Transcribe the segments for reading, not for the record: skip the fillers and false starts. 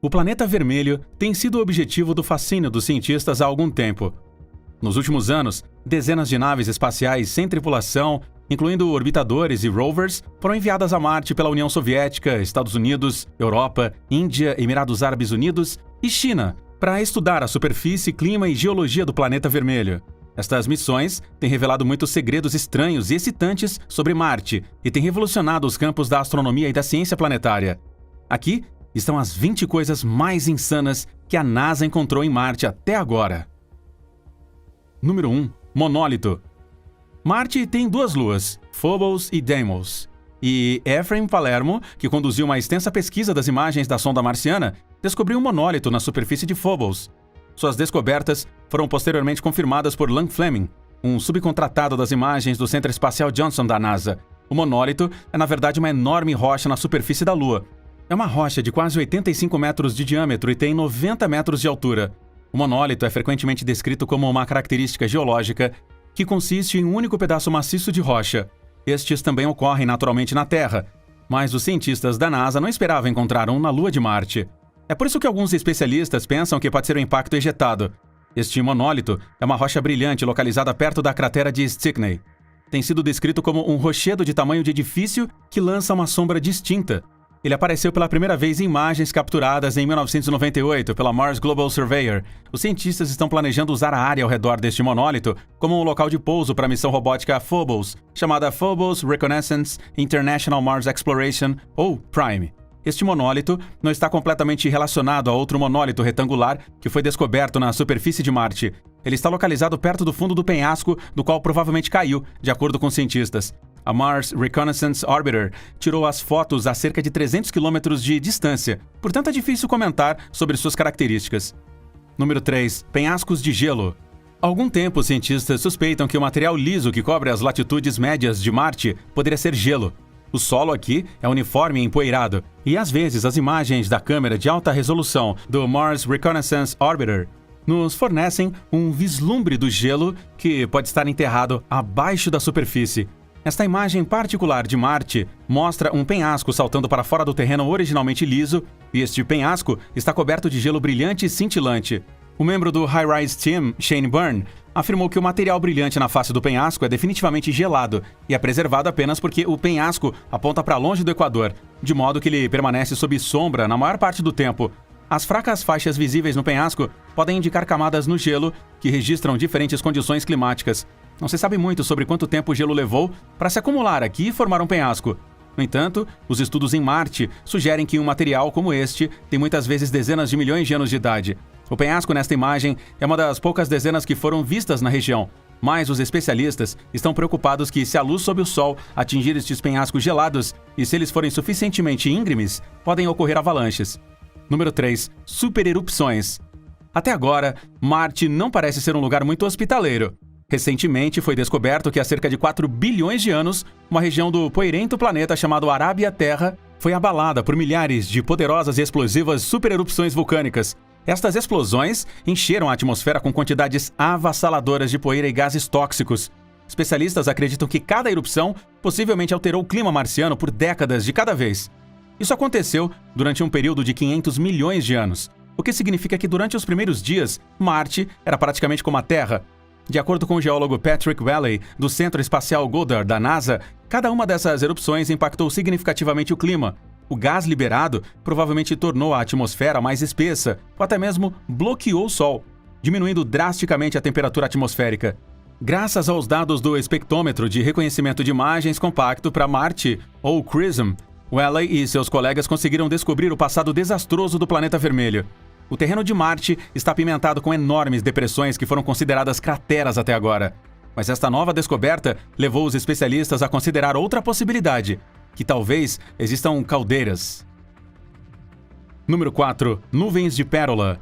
O planeta vermelho tem sido o objetivo do fascínio dos cientistas há algum tempo. Nos últimos anos, dezenas de naves espaciais sem tripulação, incluindo orbitadores e rovers, foram enviadas a Marte pela União Soviética, Estados Unidos, Europa, Índia, Emirados Árabes Unidos e China, para estudar a superfície, clima e geologia do planeta vermelho. Estas missões têm revelado muitos segredos estranhos e excitantes sobre Marte e têm revolucionado os campos da astronomia e da ciência planetária. Aqui estão as 20 coisas mais insanas que a NASA encontrou em Marte até agora. Número 1. Monólito. Marte tem duas luas, Phobos e Deimos. E Ephraim Palermo, que conduziu uma extensa pesquisa das imagens da sonda marciana, descobriu um monólito na superfície de Phobos. Suas descobertas foram posteriormente confirmadas por Ian Fleming, um subcontratado das imagens do Centro Espacial Johnson da NASA. O monólito é, na verdade, uma enorme rocha na superfície da Lua. É uma rocha de quase 85 metros de diâmetro e tem 90 metros de altura. O monólito é frequentemente descrito como uma característica geológica que consiste em um único pedaço maciço de rocha. Estes também ocorrem naturalmente na Terra, mas os cientistas da NASA não esperavam encontrar um na Lua de Marte. É por isso que alguns especialistas pensam que pode ser um impacto ejetado. Este monólito é uma rocha brilhante localizada perto da cratera de Stickney. Tem sido descrito como um rochedo de tamanho de edifício que lança uma sombra distinta. Ele apareceu pela primeira vez em imagens capturadas em 1998 pela Mars Global Surveyor. Os cientistas estão planejando usar a área ao redor deste monólito como um local de pouso para a missão robótica Phobos, chamada Phobos Reconnaissance International Mars Exploration, ou PRIME. Este monólito não está completamente relacionado a outro monólito retangular que foi descoberto na superfície de Marte. Ele está localizado perto do fundo do penhasco, do qual provavelmente caiu, de acordo com cientistas. A Mars Reconnaissance Orbiter tirou as fotos a cerca de 300 km de distância, portanto é difícil comentar sobre suas características. Número 3. Penhascos de gelo. Há algum tempo, cientistas suspeitam que o material liso que cobre as latitudes médias de Marte poderia ser gelo. O solo aqui é uniforme e empoeirado, e às vezes as imagens da câmera de alta resolução do Mars Reconnaissance Orbiter nos fornecem um vislumbre do gelo que pode estar enterrado abaixo da superfície. Esta imagem particular de Marte mostra um penhasco saltando para fora do terreno originalmente liso, e este penhasco está coberto de gelo brilhante e cintilante. O membro do High Rise Team, Shane Byrne, afirmou que o material brilhante na face do penhasco é definitivamente gelado e é preservado apenas porque o penhasco aponta para longe do Equador, de modo que ele permanece sob sombra na maior parte do tempo. As fracas faixas visíveis no penhasco podem indicar camadas no gelo que registram diferentes condições climáticas. Não se sabe muito sobre quanto tempo o gelo levou para se acumular aqui e formar um penhasco. No entanto, os estudos em Marte sugerem que um material como este tem muitas vezes dezenas de milhões de anos de idade. O penhasco nesta imagem é uma das poucas dezenas que foram vistas na região, mas os especialistas estão preocupados que se a luz sob o Sol atingir estes penhascos gelados e se eles forem suficientemente íngremes, podem ocorrer avalanches. Número 3. Supererupções. Até agora, Marte não parece ser um lugar muito hospitaleiro. Recentemente foi descoberto que há cerca de 4 bilhões de anos, uma região do poeirento planeta chamado Arábia Terra foi abalada por milhares de poderosas e explosivas supererupções vulcânicas. Estas explosões encheram a atmosfera com quantidades avassaladoras de poeira e gases tóxicos. Especialistas acreditam que cada erupção possivelmente alterou o clima marciano por décadas de cada vez. Isso aconteceu durante um período de 500 milhões de anos, o que significa que durante os primeiros dias, Marte era praticamente como a Terra. De acordo com o geólogo Patrick Valley, do Centro Espacial Goddard da NASA, cada uma dessas erupções impactou significativamente o clima. O gás liberado provavelmente tornou a atmosfera mais espessa, ou até mesmo bloqueou o Sol, diminuindo drasticamente a temperatura atmosférica. Graças aos dados do espectrômetro de reconhecimento de imagens compacto para Marte, ou CRISM, Valley e seus colegas conseguiram descobrir o passado desastroso do planeta vermelho. O terreno de Marte está apimentado com enormes depressões que foram consideradas crateras até agora. Mas esta nova descoberta levou os especialistas a considerar outra possibilidade, que talvez existam caldeiras. Número 4. Nuvens de pérola.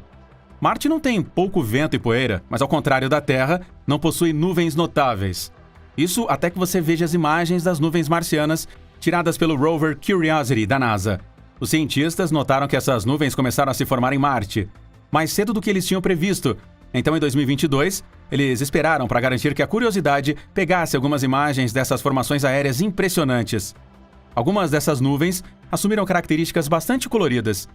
Marte não tem pouco vento e poeira, mas ao contrário da Terra, não possui nuvens notáveis. Isso até que você veja as imagens das nuvens marcianas tiradas pelo rover Curiosity da NASA. Os cientistas notaram que essas nuvens começaram a se formar em Marte, mais cedo do que eles tinham previsto. Então, em 2022, eles esperaram para garantir que a curiosidade pegasse algumas imagens dessas formações aéreas impressionantes. Algumas dessas nuvens assumiram características bastante coloridas.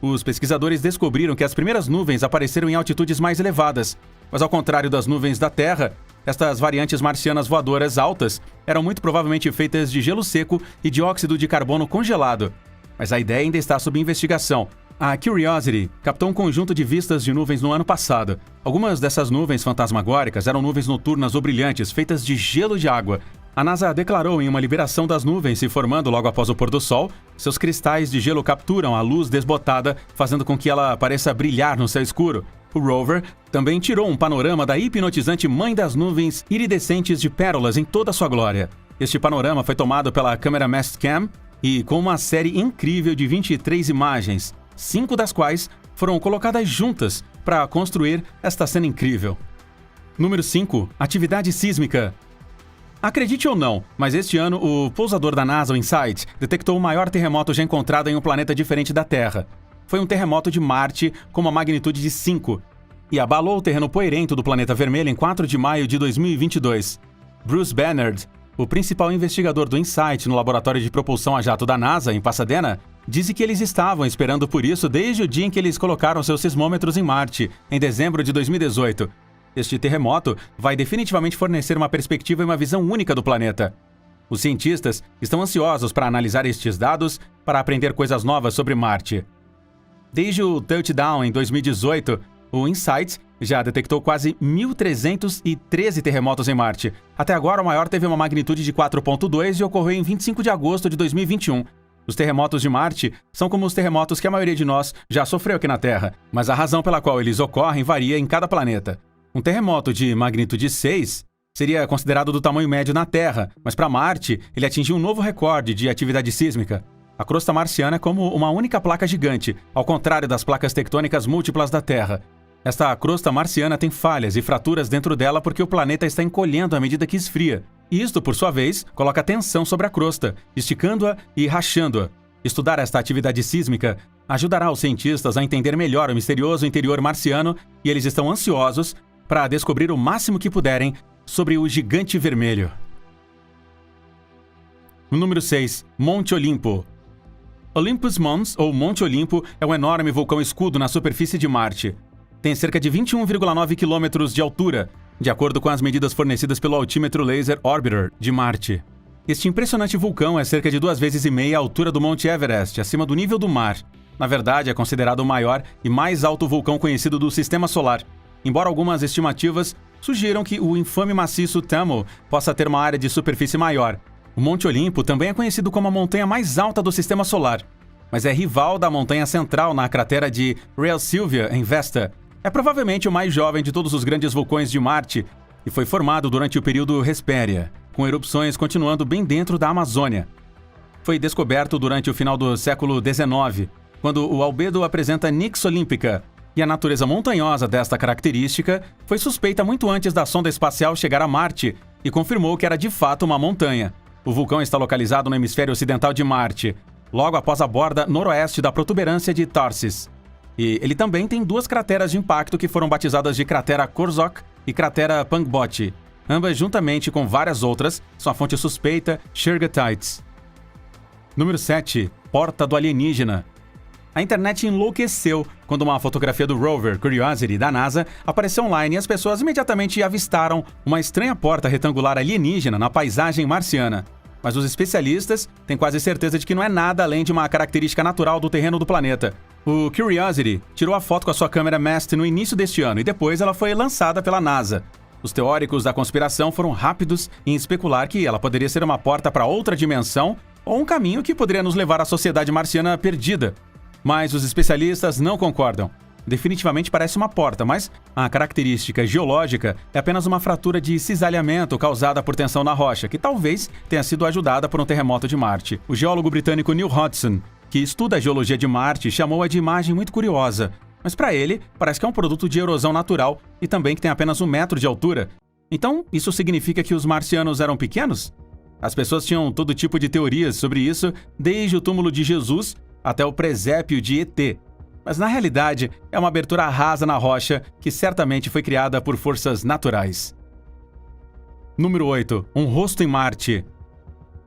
os pesquisadores descobriram que as primeiras nuvens apareceram em altitudes mais elevadas, mas ao contrário das nuvens da Terra, estas variantes marcianas voadoras altas eram muito provavelmente feitas de gelo seco e dióxido de carbono congelado. Mas a ideia ainda está sob investigação. A Curiosity captou um conjunto de vistas de nuvens no ano passado. Algumas dessas nuvens fantasmagóricas eram nuvens noturnas ou brilhantes feitas de gelo de água. A NASA declarou em uma liberação das nuvens se formando logo após o pôr do sol, seus cristais de gelo capturam a luz desbotada, fazendo com que ela pareça brilhar no céu escuro. O rover também tirou um panorama da hipnotizante mãe das nuvens iridescentes de pérolas em toda sua glória. Este panorama foi tomado pela câmera Mastcam e com uma série incrível de 23 imagens, 5 das quais foram colocadas juntas para construir esta cena incrível. Número 5. Atividade sísmica. Acredite ou não, mas este ano o pousador da NASA, o InSight, detectou o maior terremoto já encontrado em um planeta diferente da Terra. Foi um terremoto de Marte com uma magnitude de 5 e abalou o terreno poeirento do planeta vermelho em 4 de maio de 2022. Bruce Bernard, o principal investigador do InSight no laboratório de propulsão a jato da NASA, em Pasadena, disse que eles estavam esperando por isso desde o dia em que eles colocaram seus sismômetros em Marte, em dezembro de 2018. Este terremoto vai definitivamente fornecer uma perspectiva e uma visão única do planeta. Os cientistas estão ansiosos para analisar estes dados para aprender coisas novas sobre Marte. Desde o Touchdown em 2018, o InSight já detectou quase 1.313 terremotos em Marte. Até agora, o maior teve uma magnitude de 4.2 e ocorreu em 25 de agosto de 2021. Os terremotos de Marte são como os terremotos que a maioria de nós já sofreu aqui na Terra, mas a razão pela qual eles ocorrem varia em cada planeta. Um terremoto de magnitude 6 seria considerado do tamanho médio na Terra, mas para Marte ele atingiu um novo recorde de atividade sísmica. A crosta marciana é como uma única placa gigante, ao contrário das placas tectônicas múltiplas da Terra. Esta crosta marciana tem falhas e fraturas dentro dela porque o planeta está encolhendo à medida que esfria. Isto, por sua vez, coloca tensão sobre a crosta, esticando-a e rachando-a. Estudar esta atividade sísmica ajudará os cientistas a entender melhor o misterioso interior marciano e eles estão ansiosos para descobrir o máximo que puderem sobre o gigante vermelho. Número 6. Monte Olimpo. Olympus Mons, ou Monte Olimpo, é um enorme vulcão escudo na superfície de Marte. Tem cerca de 21,9 quilômetros de altura, de acordo com as medidas fornecidas pelo altímetro Laser Orbiter de Marte. Este impressionante vulcão é cerca de 2,5 vezes a altura do Monte Everest, acima do nível do mar. Na verdade, é considerado o maior e mais alto vulcão conhecido do Sistema Solar, embora algumas estimativas sugiram que o infame maciço Thamel possa ter uma área de superfície maior. O Monte Olimpo também é conhecido como a montanha mais alta do Sistema Solar, mas é rival da montanha central na cratera de Real Sylvia, em Vesta. É provavelmente o mais jovem de todos os grandes vulcões de Marte e foi formado durante o período Hespéria, com erupções continuando bem dentro da Amazônia. Foi descoberto durante o final do século XIX, quando o albedo apresenta nix olímpica, e a natureza montanhosa desta característica foi suspeita muito antes da sonda espacial chegar a Marte e confirmou que era de fato uma montanha. O vulcão está localizado no hemisfério ocidental de Marte, logo após a borda noroeste da protuberância de Tarsis. E ele também tem 2 crateras de impacto que foram batizadas de cratera Korczak e cratera Pangboti. Ambas, juntamente com várias outras, são a fonte suspeita Shergatites. Número 7. Porta do Alienígena. A internet enlouqueceu quando uma fotografia do rover Curiosity da NASA apareceu online e as pessoas imediatamente avistaram uma estranha porta retangular alienígena na paisagem marciana. Mas os especialistas têm quase certeza de que não é nada além de uma característica natural do terreno do planeta. O Curiosity tirou a foto com a sua câmera MAST no início deste ano e depois ela foi lançada pela NASA. Os teóricos da conspiração foram rápidos em especular que ela poderia ser uma porta para outra dimensão ou um caminho que poderia nos levar à sociedade marciana perdida. Mas os especialistas não concordam. Definitivamente parece uma porta, mas a característica geológica é apenas uma fratura de cisalhamento causada por tensão na rocha, que talvez tenha sido ajudada por um terremoto de Marte. O geólogo britânico Neil Hodgson, que estuda a geologia de Marte, chamou-a de imagem muito curiosa. Mas para ele, parece que é um produto de erosão natural e também que tem apenas 1 metro de altura. Então, isso significa que os marcianos eram pequenos? As pessoas tinham todo tipo de teorias sobre isso, desde o túmulo de Jesus até o presépio de ET. Mas na realidade, é uma abertura rasa na rocha que certamente foi criada por forças naturais. Número 8. Um rosto em Marte.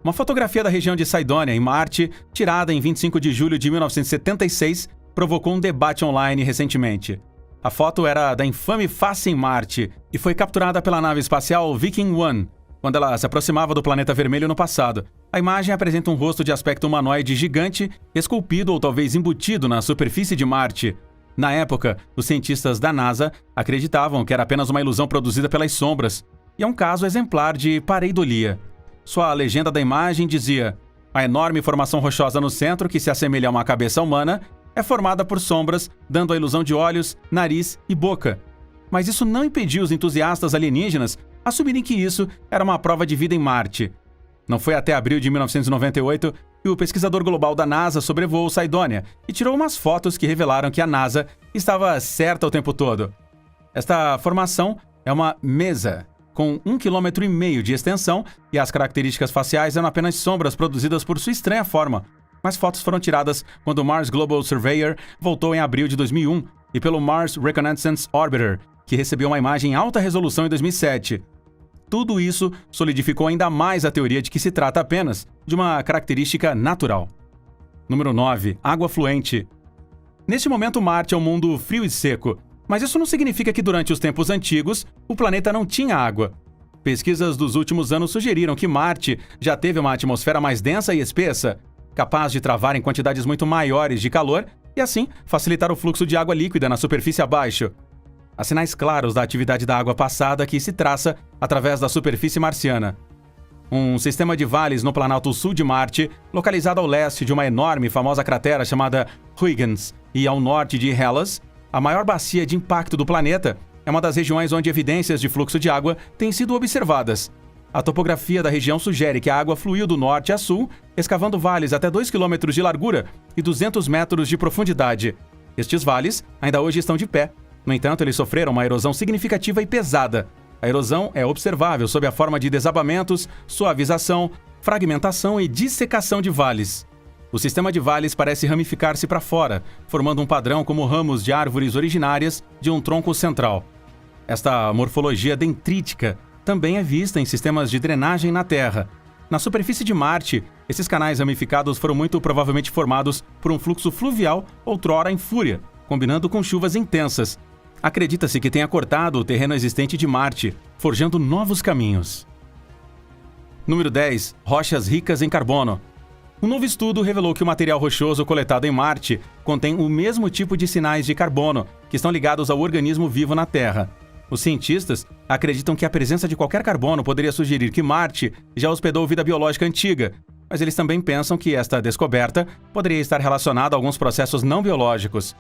Uma fotografia da região de Saidônia, em Marte, tirada em 25 de julho de 1976, provocou um debate online recentemente. A foto era da infame face em Marte e foi capturada pela nave espacial Viking 1, quando ela se aproximava do planeta vermelho no passado. A imagem apresenta um rosto de aspecto humanoide gigante, esculpido ou talvez embutido na superfície de Marte. Na época, os cientistas da NASA acreditavam que era apenas uma ilusão produzida pelas sombras, e é um caso exemplar de pareidolia. Sua legenda da imagem dizia: a enorme formação rochosa no centro, que se assemelha a uma cabeça humana, é formada por sombras, dando a ilusão de olhos, nariz e boca. Mas isso não impediu os entusiastas alienígenas assumirem que isso era uma prova de vida em Marte. Não foi até abril de 1998 que o pesquisador global da NASA sobrevoou Cydonia e tirou umas fotos que revelaram que a NASA estava certa o tempo todo. Esta formação é uma mesa, com 1,5 km de extensão, e as características faciais eram apenas sombras produzidas por sua estranha forma. Mas fotos foram tiradas quando o Mars Global Surveyor voltou em abril de 2001 e pelo Mars Reconnaissance Orbiter, que recebeu uma imagem em alta resolução em 2007. Tudo isso solidificou ainda mais a teoria de que se trata apenas de uma característica natural. Número 9. Água fluente. Neste momento, Marte é um mundo frio e seco, mas isso não significa que durante os tempos antigos o planeta não tinha água. Pesquisas dos últimos anos sugeriram que Marte já teve uma atmosfera mais densa e espessa, capaz de travar em quantidades muito maiores de calor e, assim, facilitar o fluxo de água líquida na superfície abaixo. Há sinais claros da atividade da água passada que se traça através da superfície marciana. Um sistema de vales no planalto sul de Marte, localizado ao leste de uma enorme e famosa cratera chamada Huygens e ao norte de Hellas, a maior bacia de impacto do planeta, é uma das regiões onde evidências de fluxo de água têm sido observadas. A topografia da região sugere que a água fluiu do norte a sul, escavando vales até 2 km de largura e 200 metros de profundidade. Estes vales ainda hoje estão de pé. No entanto, eles sofreram uma erosão significativa e pesada. A erosão é observável sob a forma de desabamentos, suavização, fragmentação e dissecação de vales. O sistema de vales parece ramificar-se para fora, formando um padrão como ramos de árvores originárias de um tronco central. Esta morfologia dendrítica também é vista em sistemas de drenagem na Terra. Na superfície de Marte, esses canais ramificados foram muito provavelmente formados por um fluxo fluvial outrora em fúria, combinando com chuvas intensas. Acredita-se que tenha cortado o terreno existente de Marte, forjando novos caminhos. Número 10. Rochas ricas em carbono. Um novo estudo revelou que o material rochoso coletado em Marte contém o mesmo tipo de sinais de carbono que estão ligados ao organismo vivo na Terra. Os cientistas acreditam que a presença de qualquer carbono poderia sugerir que Marte já hospedou vida biológica antiga, mas eles também pensam que esta descoberta poderia estar relacionada a alguns processos não biológicos.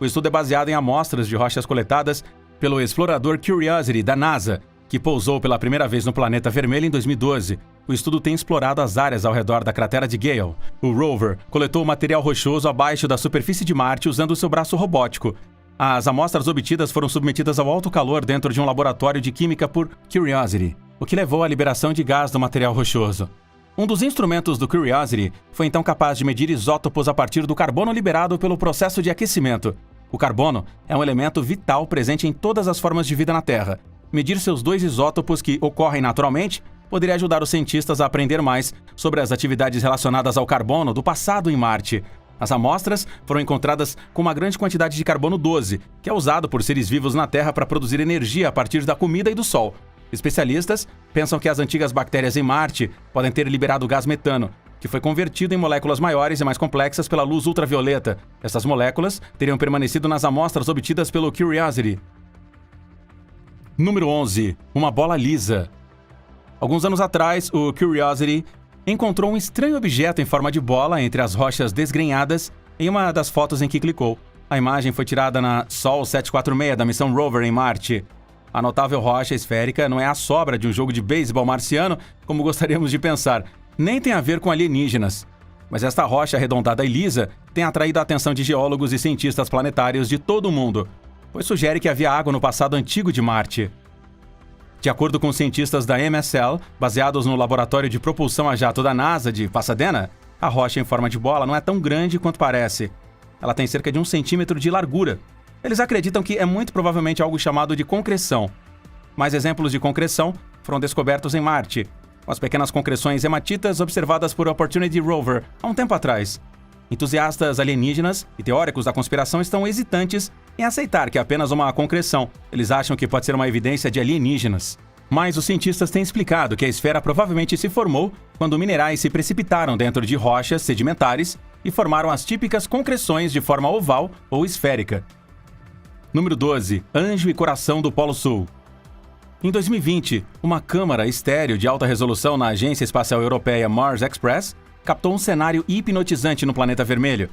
O estudo é baseado em amostras de rochas coletadas pelo explorador Curiosity da NASA, que pousou pela primeira vez no planeta vermelho em 2012. O estudo tem explorado as áreas ao redor da cratera de Gale. O rover coletou material rochoso abaixo da superfície de Marte usando seu braço robótico. As amostras obtidas foram submetidas ao alto calor dentro de um laboratório de química por Curiosity, o que levou à liberação de gás do material rochoso. Um dos instrumentos do Curiosity foi então capaz de medir isótopos a partir do carbono liberado pelo processo de aquecimento. O carbono é um elemento vital presente em todas as formas de vida na Terra. Medir seus dois isótopos que ocorrem naturalmente poderia ajudar os cientistas a aprender mais sobre as atividades relacionadas ao carbono do passado em Marte. As amostras foram encontradas com uma grande quantidade de carbono 12, que é usado por seres vivos na Terra para produzir energia a partir da comida e do Sol. Especialistas pensam que as antigas bactérias em Marte podem ter liberado o gás metano, que foi convertido em moléculas maiores e mais complexas pela luz ultravioleta. Essas moléculas teriam permanecido nas amostras obtidas pelo Curiosity. Número 11. Uma bola lisa. Alguns anos atrás, o Curiosity encontrou um estranho objeto em forma de bola entre as rochas desgrenhadas em uma das fotos em que clicou. A imagem foi tirada na Sol 746 da missão Rover em Marte. A notável rocha esférica não é a sobra de um jogo de beisebol marciano, como gostaríamos de pensar, nem tem a ver com alienígenas. Mas esta rocha arredondada e lisa tem atraído a atenção de geólogos e cientistas planetários de todo o mundo, pois sugere que havia água no passado antigo de Marte. De acordo com cientistas da MSL, baseados no laboratório de propulsão a jato da NASA de Pasadena, a rocha em forma de bola não é tão grande quanto parece. Ela tem cerca de 1 centímetro de largura. Eles acreditam que é muito provavelmente algo chamado de concreção. Mais exemplos de concreção foram descobertos em Marte, com as pequenas concreções hematitas observadas por Opportunity Rover há um tempo atrás. Entusiastas alienígenas e teóricos da conspiração estão hesitantes em aceitar que é apenas uma concreção. Eles acham que pode ser uma evidência de alienígenas. Mas os cientistas têm explicado que a esfera provavelmente se formou quando minerais se precipitaram dentro de rochas sedimentares e formaram as típicas concreções de forma oval ou esférica. Número 12. Anjo e coração do Polo Sul. Em 2020, uma câmara estéreo de alta resolução na Agência Espacial Europeia Mars Express captou um cenário hipnotizante no planeta vermelho.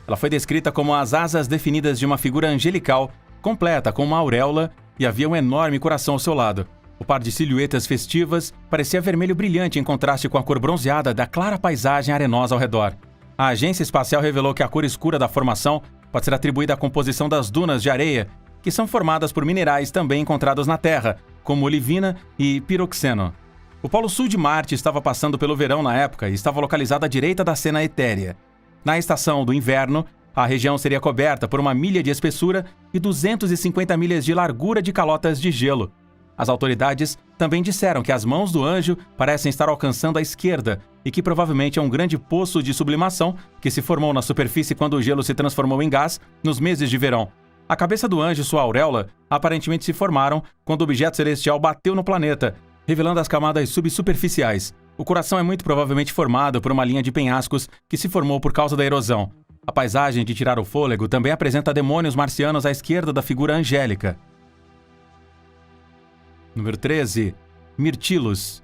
Ela foi descrita como as asas definidas de uma figura angelical, completa com uma auréola, e havia um enorme coração ao seu lado. O par de silhuetas festivas parecia vermelho brilhante em contraste com a cor bronzeada da clara paisagem arenosa ao redor. A agência espacial revelou que a cor escura da formação pode ser atribuída à composição das dunas de areia, que são formadas por minerais também encontrados na Terra, como olivina e piroxeno. O Polo Sul de Marte estava passando pelo verão na época e estava localizado à direita da cena etérea. Na estação do inverno, a região seria coberta por 1 milha de espessura e 250 milhas de largura de calotas de gelo. As autoridades também disseram que as mãos do anjo parecem estar alcançando a esquerda e que provavelmente é um grande poço de sublimação que se formou na superfície quando o gelo se transformou em gás nos meses de verão. A cabeça do anjo e sua auréola aparentemente se formaram quando o objeto celestial bateu no planeta, revelando as camadas subsuperficiais. O coração é muito provavelmente formado por uma linha de penhascos que se formou por causa da erosão. A paisagem de tirar o fôlego também apresenta demônios marcianos à esquerda da figura angélica. Número 13. Myrtilus.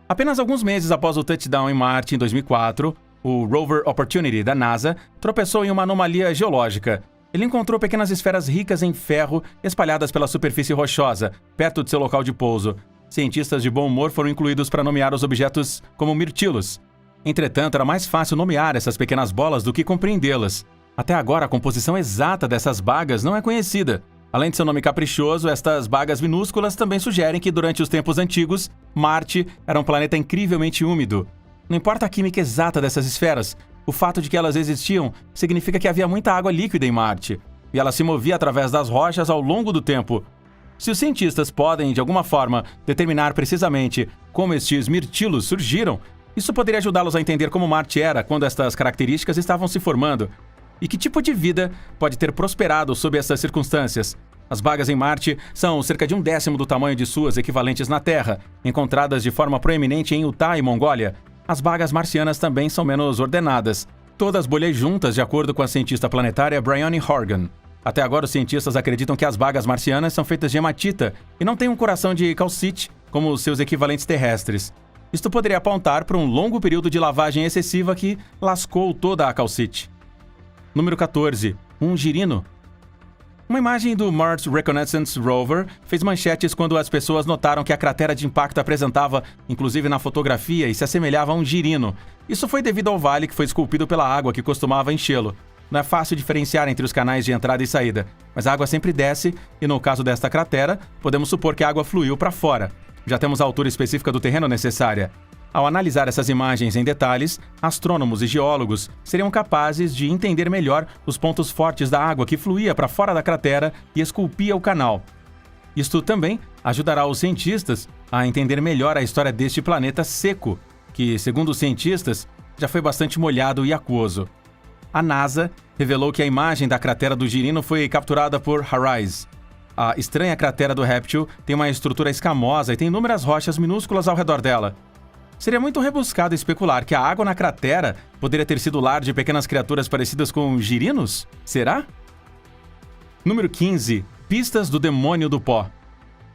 Apenas alguns meses após o touchdown em Marte em 2004, o rover Opportunity da NASA tropeçou em uma anomalia geológica. Ele encontrou pequenas esferas ricas em ferro espalhadas pela superfície rochosa, perto de seu local de pouso. Cientistas de bom humor foram incluídos para nomear os objetos como Myrtilus. Entretanto, era mais fácil nomear essas pequenas bolas do que compreendê-las. Até agora, a composição exata dessas bagas não é conhecida. Além de seu nome caprichoso, estas bagas minúsculas também sugerem que, durante os tempos antigos, Marte era um planeta incrivelmente úmido. Não importa a química exata dessas esferas, o fato de que elas existiam significa que havia muita água líquida em Marte, e ela se movia através das rochas ao longo do tempo. Se os cientistas podem, de alguma forma, determinar precisamente como estes mirtilos surgiram, isso poderia ajudá-los a entender como Marte era quando estas características estavam se formando, e que tipo de vida pode ter prosperado sob essas circunstâncias. As bagas em Marte são cerca de 1/10 do tamanho de suas equivalentes na Terra, encontradas de forma proeminente em Utah e Mongólia. As bagas marcianas também são menos ordenadas, todas bolhas juntas de acordo com a cientista planetária Bryony Horgan. Até agora, os cientistas acreditam que as bagas marcianas são feitas de hematita e não têm um coração de calcite como seus equivalentes terrestres. Isto poderia apontar para um longo período de lavagem excessiva que lascou toda a calcite. Número 14. Um girino. Uma imagem do Mars Reconnaissance Rover fez manchetes quando as pessoas notaram que a cratera de impacto apresentava, inclusive na fotografia, e se assemelhava a um girino. Isso foi devido ao vale que foi esculpido pela água que costumava enchê-lo. Não é fácil diferenciar entre os canais de entrada e saída, mas a água sempre desce e, no caso desta cratera, podemos supor que a água fluiu para fora. Já temos a altura específica do terreno necessária. Ao analisar essas imagens em detalhes, astrônomos e geólogos seriam capazes de entender melhor os pontos fortes da água que fluía para fora da cratera e esculpia o canal. Isto também ajudará os cientistas a entender melhor a história deste planeta seco, que, segundo os cientistas, já foi bastante molhado e aquoso. A NASA revelou que a imagem da cratera do girino foi capturada por HiRISE. A estranha cratera do réptil tem uma estrutura escamosa e tem inúmeras rochas minúsculas ao redor dela. Seria muito rebuscado especular que a água na cratera poderia ter sido lar de pequenas criaturas parecidas com girinos? Será? Número 15. Pistas do demônio do pó.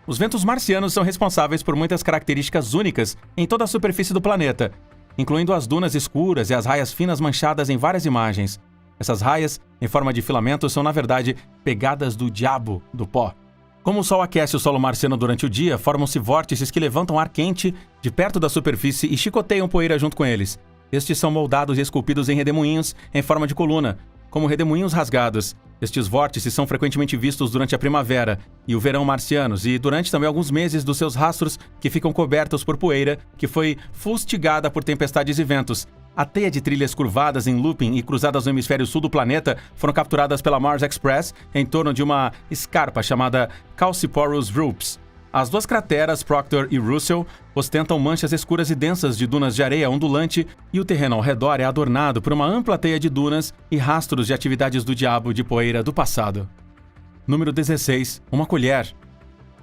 Os ventos marcianos são responsáveis por muitas características únicas em toda a superfície do planeta, incluindo as dunas escuras e as raias finas manchadas em várias imagens. Essas raias, em forma de filamentos, são, na verdade, pegadas do diabo do pó. Como o Sol aquece o solo marciano durante o dia, formam-se vórtices que levantam ar quente de perto da superfície e chicoteiam poeira junto com eles. Estes são moldados e esculpidos em redemoinhos em forma de coluna, como redemoinhos rasgados. Estes vórtices são frequentemente vistos durante a primavera e o verão marcianos e durante também alguns meses dos seus rastros que ficam cobertos por poeira que foi fustigada por tempestades e ventos. A teia de trilhas curvadas em looping e cruzadas no hemisfério sul do planeta foram capturadas pela Mars Express em torno de uma escarpa chamada Calciporous Rupes. As duas crateras, Proctor e Russell, ostentam manchas escuras e densas de dunas de areia ondulante e o terreno ao redor é adornado por uma ampla teia de dunas e rastros de atividades do diabo de poeira do passado. Número 16. Uma colher.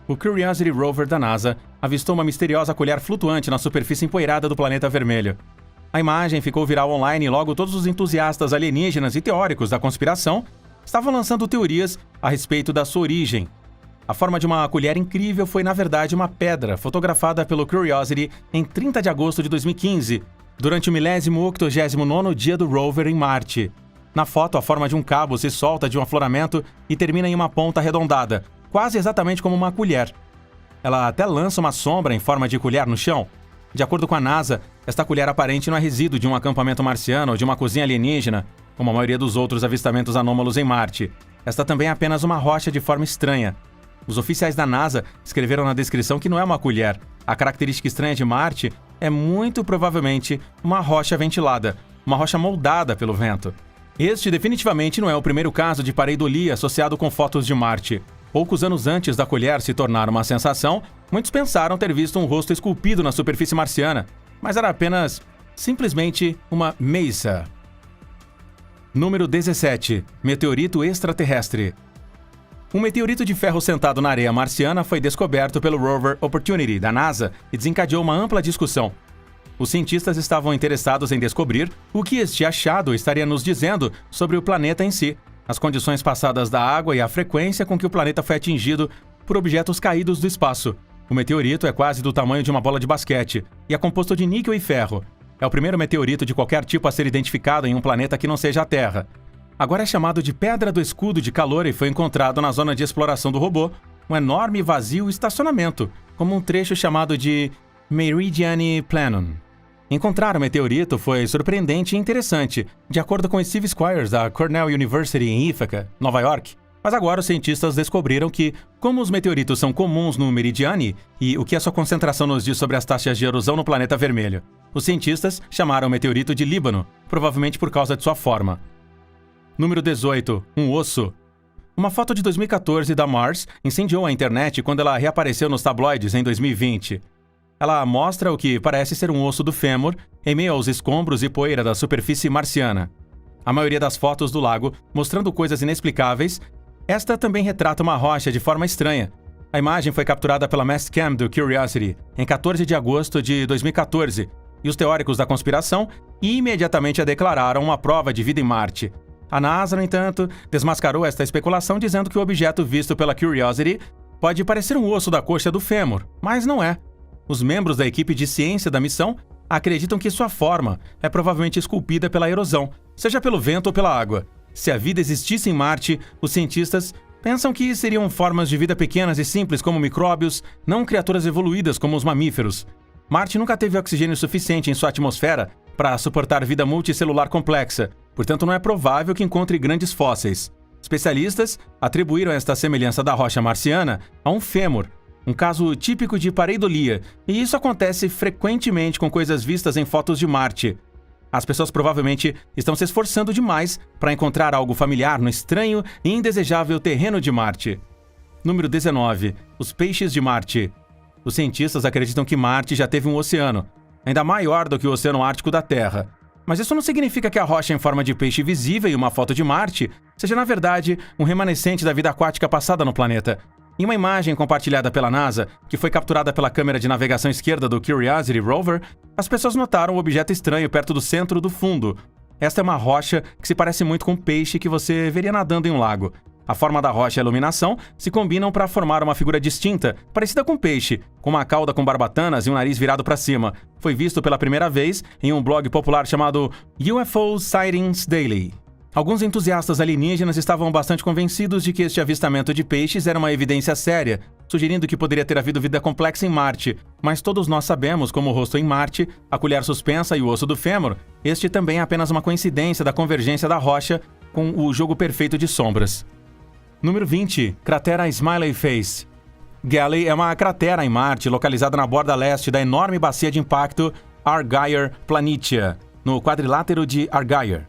O Curiosity Rover da NASA avistou uma misteriosa colher flutuante na superfície empoeirada do planeta vermelho. A imagem ficou viral online e logo todos os entusiastas alienígenas e teóricos da conspiração estavam lançando teorias a respeito da sua origem. A forma de uma colher incrível foi, na verdade, uma pedra fotografada pelo Curiosity em 30 de agosto de 2015, durante o 1089º dia do rover em Marte. Na foto, a forma de um cabo se solta de um afloramento e termina em uma ponta arredondada, quase exatamente como uma colher. Ela até lança uma sombra em forma de colher no chão. De acordo com a NASA, esta colher aparente não é resíduo de um acampamento marciano ou de uma cozinha alienígena, como a maioria dos outros avistamentos anômalos em Marte. Esta também é apenas uma rocha de forma estranha. Os oficiais da NASA escreveram na descrição que não é uma colher. A característica estranha de Marte é muito provavelmente uma rocha ventilada, uma rocha moldada pelo vento. Este definitivamente não é o primeiro caso de pareidolia associado com fotos de Marte. Poucos anos antes da colher se tornar uma sensação, muitos pensaram ter visto um rosto esculpido na superfície marciana, mas era apenas, simplesmente, uma mesa. Número 17. Meteorito extraterrestre. Um meteorito de ferro sentado na areia marciana foi descoberto pelo rover Opportunity, da NASA, e desencadeou uma ampla discussão. Os cientistas estavam interessados em descobrir o que este achado estaria nos dizendo sobre o planeta em si, as condições passadas da água e a frequência com que o planeta foi atingido por objetos caídos do espaço. O meteorito é quase do tamanho de uma bola de basquete e é composto de níquel e ferro. É o primeiro meteorito de qualquer tipo a ser identificado em um planeta que não seja a Terra. Agora é chamado de Pedra do Escudo de Calor e foi encontrado na zona de exploração do robô, um enorme e vazio estacionamento, como um trecho chamado de Meridiani Planum. Encontrar o meteorito foi surpreendente e interessante, de acordo com Steve Squires, da Cornell University em Ithaca, Nova York. Mas agora os cientistas descobriram que, como os meteoritos são comuns no Meridiani e o que a sua concentração nos diz sobre as taxas de erosão no planeta vermelho, os cientistas chamaram o meteorito de Líbano, provavelmente por causa de sua forma. Número 18. Um osso. Uma foto de 2014 da Mars incendiou a internet quando ela reapareceu nos tabloides em 2020. Ela mostra o que parece ser um osso do fêmur em meio aos escombros e poeira da superfície marciana. A maioria das fotos do lago, mostrando coisas inexplicáveis, esta também retrata uma rocha de forma estranha. A imagem foi capturada pela Mastcam do Curiosity em 14 de agosto de 2014, e os teóricos da conspiração imediatamente a declararam uma prova de vida em Marte. A NASA, no entanto, desmascarou esta especulação dizendo que o objeto visto pela Curiosity pode parecer um osso da coxa do fêmur, mas não é. Os membros da equipe de ciência da missão acreditam que sua forma é provavelmente esculpida pela erosão, seja pelo vento ou pela água. Se a vida existisse em Marte, os cientistas pensam que seriam formas de vida pequenas e simples como micróbios, não criaturas evoluídas como os mamíferos. Marte nunca teve oxigênio suficiente em sua atmosfera para suportar vida multicelular complexa, portanto não é provável que encontre grandes fósseis. Especialistas atribuíram esta semelhança da rocha marciana a um fêmur, um caso típico de pareidolia, e isso acontece frequentemente com coisas vistas em fotos de Marte. As pessoas provavelmente estão se esforçando demais para encontrar algo familiar no estranho e indesejável terreno de Marte. Número 19. Os peixes de Marte. Os cientistas acreditam que Marte já teve um oceano, ainda maior do que o Oceano Ártico da Terra. Mas isso não significa que a rocha em forma de peixe visível em uma foto de Marte seja, na verdade, um remanescente da vida aquática passada no planeta. Em uma imagem compartilhada pela NASA, que foi capturada pela câmera de navegação esquerda do Curiosity Rover, as pessoas notaram um objeto estranho perto do centro do fundo. Esta é uma rocha que se parece muito com um peixe que você veria nadando em um lago. A forma da rocha e a iluminação se combinam para formar uma figura distinta, parecida com um peixe, com uma cauda com barbatanas e um nariz virado para cima. Foi visto pela primeira vez em um blog popular chamado UFO Sightings Daily. Alguns entusiastas alienígenas estavam bastante convencidos de que este avistamento de peixes era uma evidência séria, sugerindo que poderia ter havido vida complexa em Marte. Mas todos nós sabemos, como o rosto em Marte, a colher suspensa e o osso do fêmur, este também é apenas uma coincidência da convergência da rocha com o jogo perfeito de sombras. Número 20. Cratera Smiley Face. Galley é uma cratera em Marte localizada na borda leste da enorme bacia de impacto Argyre Planitia, no quadrilátero de Argyre.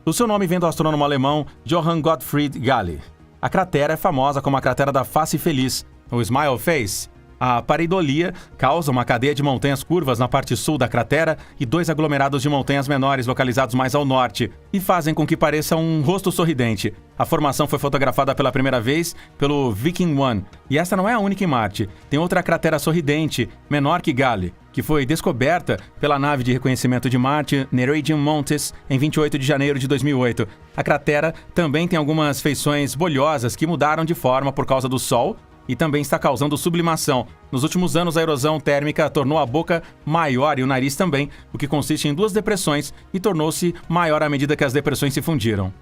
O seu nome vem do astrônomo alemão Johann Gottfried Galle. A cratera é famosa como a cratera da face feliz, o Smile Face. A pareidolia causa uma cadeia de montanhas curvas na parte sul da cratera e 2 aglomerados de montanhas menores localizados mais ao norte, e fazem com que pareça um rosto sorridente. A formação foi fotografada pela primeira vez pelo Viking 1, e esta não é a única em Marte. Tem outra cratera sorridente, menor que Gale, que foi descoberta pela nave de reconhecimento de Marte Nereidan Montes em 28 de janeiro de 2008. A cratera também tem algumas feições bolhosas que mudaram de forma por causa do Sol, e também está causando sublimação. Nos últimos anos, a erosão térmica tornou a boca maior e o nariz também, o que consiste em 2 depressões, e tornou-se maior à medida que as depressões se fundiram.